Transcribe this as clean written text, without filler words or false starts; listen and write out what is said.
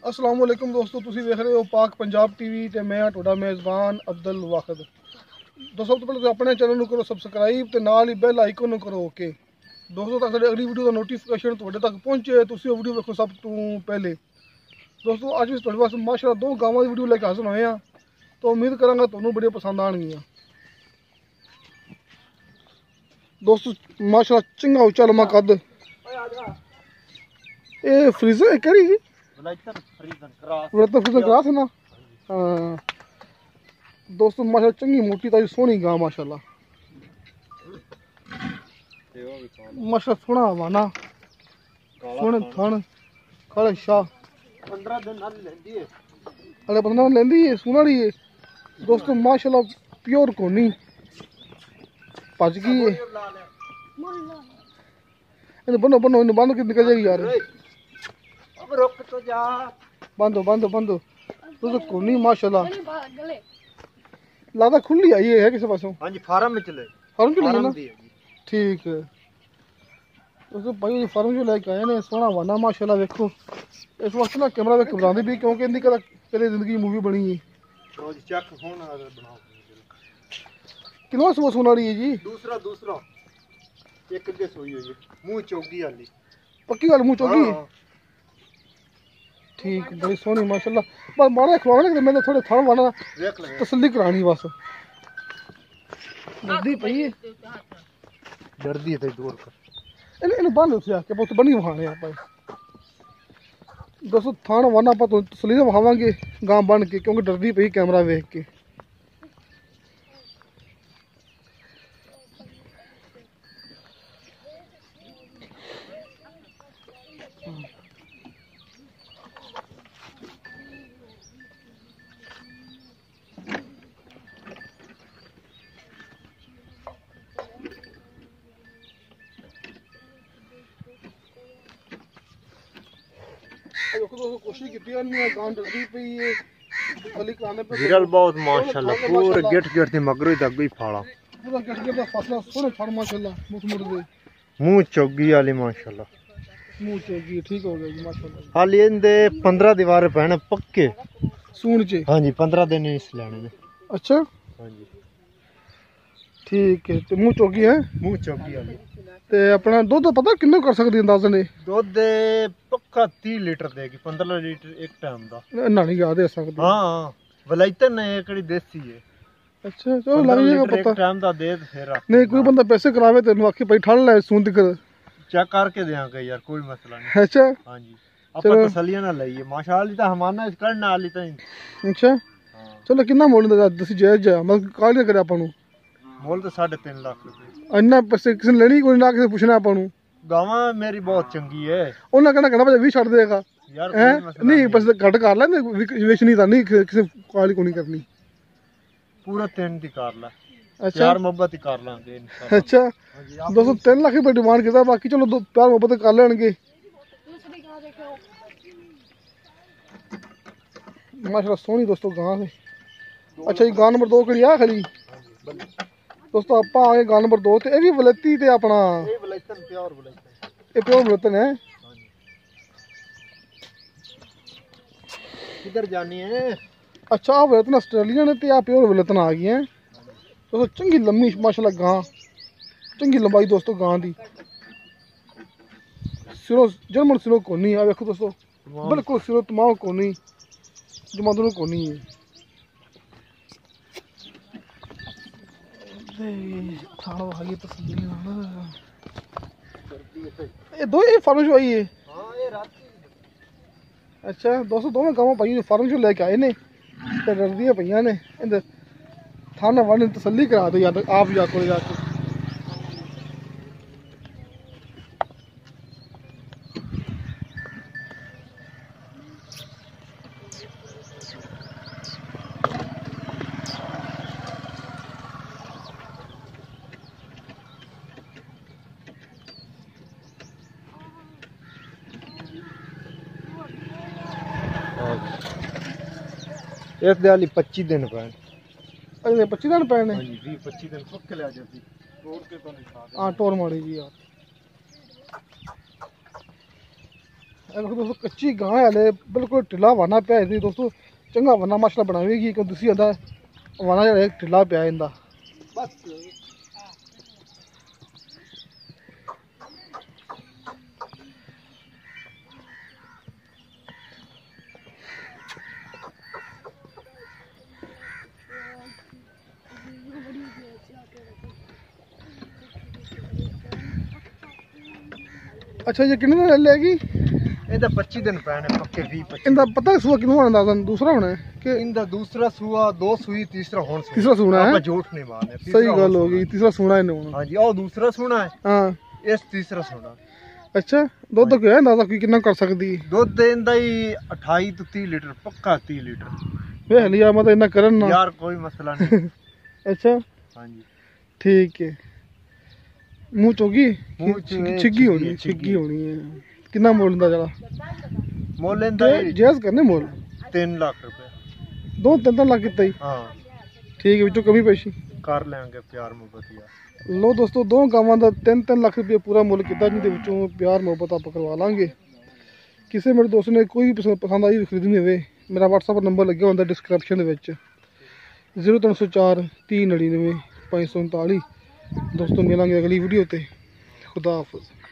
अस्सलाम वालेकुम दोस्तों, तुसी देख रहे हो पाक पंजाब टीवी ते मैं तुहाडा मेज़बान अब्दुल वाहिद। दोस्तों सब तो पहले अपने चैनल को करो सबसक्राइब ते नाल ही बेल आइकन करो ओके। दोस्तों तक साडी अगली वीडियो का नोटिफिकेशन तुहाडे तक पहुंचे, तुसी वो वीडियो देखो सब तो पहले। दोस्तों अज भी तुहाडे पास माशाअल्लाह दो गावां दी वीडियो लेके हाजिर होए हैं, तो उम्मीद करांगा तुहानू बड़ी पसंद आएंगी। दोस्तों माशाअल्लाह चंगा उच्चा लम्मा कद ये फ्रीजर करी फ्रीजर क्रास है ना। हाँ दोस्तों माशाअल्लाह चंगी मोटी ताजी सोहनी गां माशाअल्लाह माशाअल्लाह सोहना हवाना सोहने थन खड़े शाह 15 दिन लेंदी है। अरे 15 दिन लेंदी है सोना रही है। दोस्तों माशाअल्लाह प्योर कोनी भज गई है। इन्हें बनो बनो इन्हें बंद के निकल जाएगी यार। अब रुक तो जा। बंदो बंदो बंदो दोस्तों कोनी माशाअल्लाह लादा खुली आई है किसी पासों। हां जी फार्म में चले फार्म चले ना दी है। ठीक है दोस्तों भाई फार्म जो लेके आए ने सोहना वाना माशाअल्लाह। देखो इस वक्त ना कैमरा में घबरांदी भी क्योंकि इनकी कदे जिंदगी मूवी बनी है। रोज चेक फोन बनाओ किलो सुबह सोना रही है जी। दूसरा दूसरा एक के सोई हुई है मुंह चौकी वाली पक्की गल मुंह चौकी ठीक बड़ी सोहनी माशाअल्लाह। बस माड़ा खवाना कि मैं थोड़े थड़ वाला देख ले तसल्ली करानी बस जल्दी पई है डरदी है दूर कर इन बन उठिया के बहुत बनी वहाने आप दोस्तों थान वाना आप तो तसल्ली से वहावांगे गां बन के क्योंकि डरदी पई कैमरा वेख के। कोशिश की गां डरदी पई है तसल्ली कराने पे विरल बहुत माशाल्लाह पूरे गेट गेट ते मगरो तक भी फाड़ा पूरा गट गट दा फासला सोहने फड़ माशाअल्लाह मुठ मुठ दे मुंह चौकी वाली माशाल्लाह मुंह चौकी ठीक हो गया जी माशाअल्लाह। हाल इंदे 15 दीवार पहने पक्के सून चे। हां जी 15 दिन इस लेने दे। अच्छा हां जी ठीक है ते मुंह चौकी है मुंह चौकी वाली ते अपना दूध पता किन्ने कर सकदी अंदाज़ा ने दूध पक्का 30 लीटर देगी 15 लीटर एक टाइम दा ना नहीं याद है सकदी। हां वलाइतन है एकड़ी देसी है। अच्छा चलो लग जाएगा पता एक टाइम दा दे फिर नहीं कोई बंदा पैसे करावे तेन आखी भाई ठंड ले सून दिक्कत चेक करके देंगे यार कोई मसला नहीं। अच्छा हां जी अपन तसल्लियां ना लइए माशाअल्लाह ता हमाना करना वाली ता। अच्छा चलो कितना मोल दा दसी जायज जा मतलब काल ना करे आपन मोल तो 3.5 लाख रुपए अन्ना पैसे किसी ने लेनी कोई ना किसी पूछना आपन गावां मेरी बहुत चंगी है ਉਹਨਾਂ कहना कहना भाई 20 ਛੱਡ देगा यार हैं कोई मसला नहीं बस घट कर लेंगे वेचनी ਤਾਂ नहीं किसी काल को नहीं करनी। पूरा 3 दी कर ला अच्छा प्यार मोहब्बत ही कर लांगे इंशाल्लाह। अच्छा दोस्तों 3 लाख रुपए डिमांड किया बाकी चलो दो प्यार मोहब्बत कर लेंगे माशाल्लाह सोहनी दोस्तों गां से। अच्छा जी गां नंबर 2 कड़ी आ खड़ी दोस्तों आप आए गां नंबर 2 ते ये भी वलैती ते अपना ये वलाइतन प्योर वलाइतन ये प्योर वलैतन है। किधर जानी है? अच्छा आप वलैतन ऑस्ट्रेलियन है ते आप प्योर वलैतन आ गई हैं दोस्तों। चंगी लम्मी माशाल्लाह गां चंगी लंबाई दोस्तों गां दी सिरों जर्मन सिरों कोनी आ देखो दोस्तों बिल्कुल सिरों तमाम कोनी जमादरू कोनी है। थाना भाई तस्वीर ये दो ये फार्म जो आई है। हां ये रात अच्छा दोस्तों दोवें गांव भाई फार्म जो लेके आए ने ते डरदियां पईयां ने इंदे थाना वाले तसल्ली करा दो यार आप जा कोल जाके। एक दिहाड़ी 25 दिन पैन अरे 25 दिन पैने। हां जी 20-25 दिन पक्के ले जाती तोड़ के तो नहीं खा। हां टोर मारी जी यार देखो दोस्तों कच्ची गां है हले बिल्कुल ढिला वाना पिया है दोस्तों चंगा वाना माशाल्लाह बनावेगी क्यों तुसी आंदा वाना जेड़ा ढिला पिया है इंदा बस अच्छा ये कितने दिन लेगी ਇਹਦਾ 25 ਦਿਨ ਪੈਣੇ ਪੱਕੇ 20-25 इंदा पता सूआ किनू आंदा दूसरा होना है कि ਇਹਦਾ ਦੂਸਰਾ ਸੂਆ 2 ਸੂਈ ਤੀਸਰਾ ਹੁਣ ਸੂਆ तीसरा सूना है ਆਪਾਂ ਝੂਠ ਨਹੀਂ ਮਾਰਨੇ सही गल हो गई तीसरा सूना है इन्होंने ਹਾਂਜੀ ਉਹ ਦੂਸਰਾ ਸੂਣਾ ਹੈ हाँ ਇਸ ਤੀਸਰਾ ਸੂਣਾ अच्छा ਦੁੱਧ ਕਿਹਾ ਅੰਦਾਜ਼ਾ ਕੀ ਕਿੰਨਾ ਕਰ ਸਕਦੀ ਦੁੱਧ ਇਹਦਾ ਹੀ 28 ਤੋਂ 30 ਲੀਟਰ ਪੱਕਾ 30 ਲੀਟਰ ਵੇਖ ਲਿਆ ਮੈਂ ਤਾਂ ਇੰਨਾ ਕਰਨ ਨਾ ਯਾਰ ਕੋਈ ਮਸਲਾ ਨਹੀਂ अच्छा ਹਾਂਜੀ ठीक है मुंह चोगी ਮੂੰਹ ਚ ਇਹ छिग्गी होनी छिग्गी होनी है कितना मोल ਦਾ ਜਰਾ ਮੁੱਲ ਇਹਦਾ ਹੀ ਜਾਇਜ਼ ਕਰਨੇ मोल 3 ਲੱਖ ਰੁਪਏ 2-3 ਲੱਖ ਕਿਤਾ ਹੀ ਹਾਂ ठीक है ਵਿੱਚੋਂ ਕਮੀ ਪੈਸੀ ਕਰ ਲੈਣਗੇ ਪਿਆਰ ਮੁਹੱਬਤ ਯਾਰ ਲੋ ਦੋਸਤੋ ਦੋ ਗਾਵਾਂ ਦਾ 3-3 ਲੱਖ ਰੁਪਏ ਪੂਰਾ ਮੁੱਲ ਕੀਤਾ ਜਿਹਦੇ ਵਿੱਚੋਂ ਪਿਆਰ ਮੁਹੱਬਤ ਆਪਾਂ ਕਰਵਾ ਲਾਂਗੇ ਕਿਸੇ ਮੇਰੇ ਦੋਸਤ ਨੇ ਕੋਈ ਵੀ ਪਸੰਦ ਆਈ ਖਰੀਦਣੀ ਹੋਵੇ ਮੇਰਾ WhatsApp ਨੰਬਰ ਲੱਗਿਆ ਹੁੰਦਾ ਡਿਸਕ੍ਰਿਪਸ਼ਨ ਦੇ ਵਿੱਚ 0304 399 539 ਦੋਸਤੋ ਮਿਲਾਂਗੇ ਅਗਲੀ ਵੀਡੀਓ ਤੇ ਖੁਦਾ ਹਾਫਿਜ਼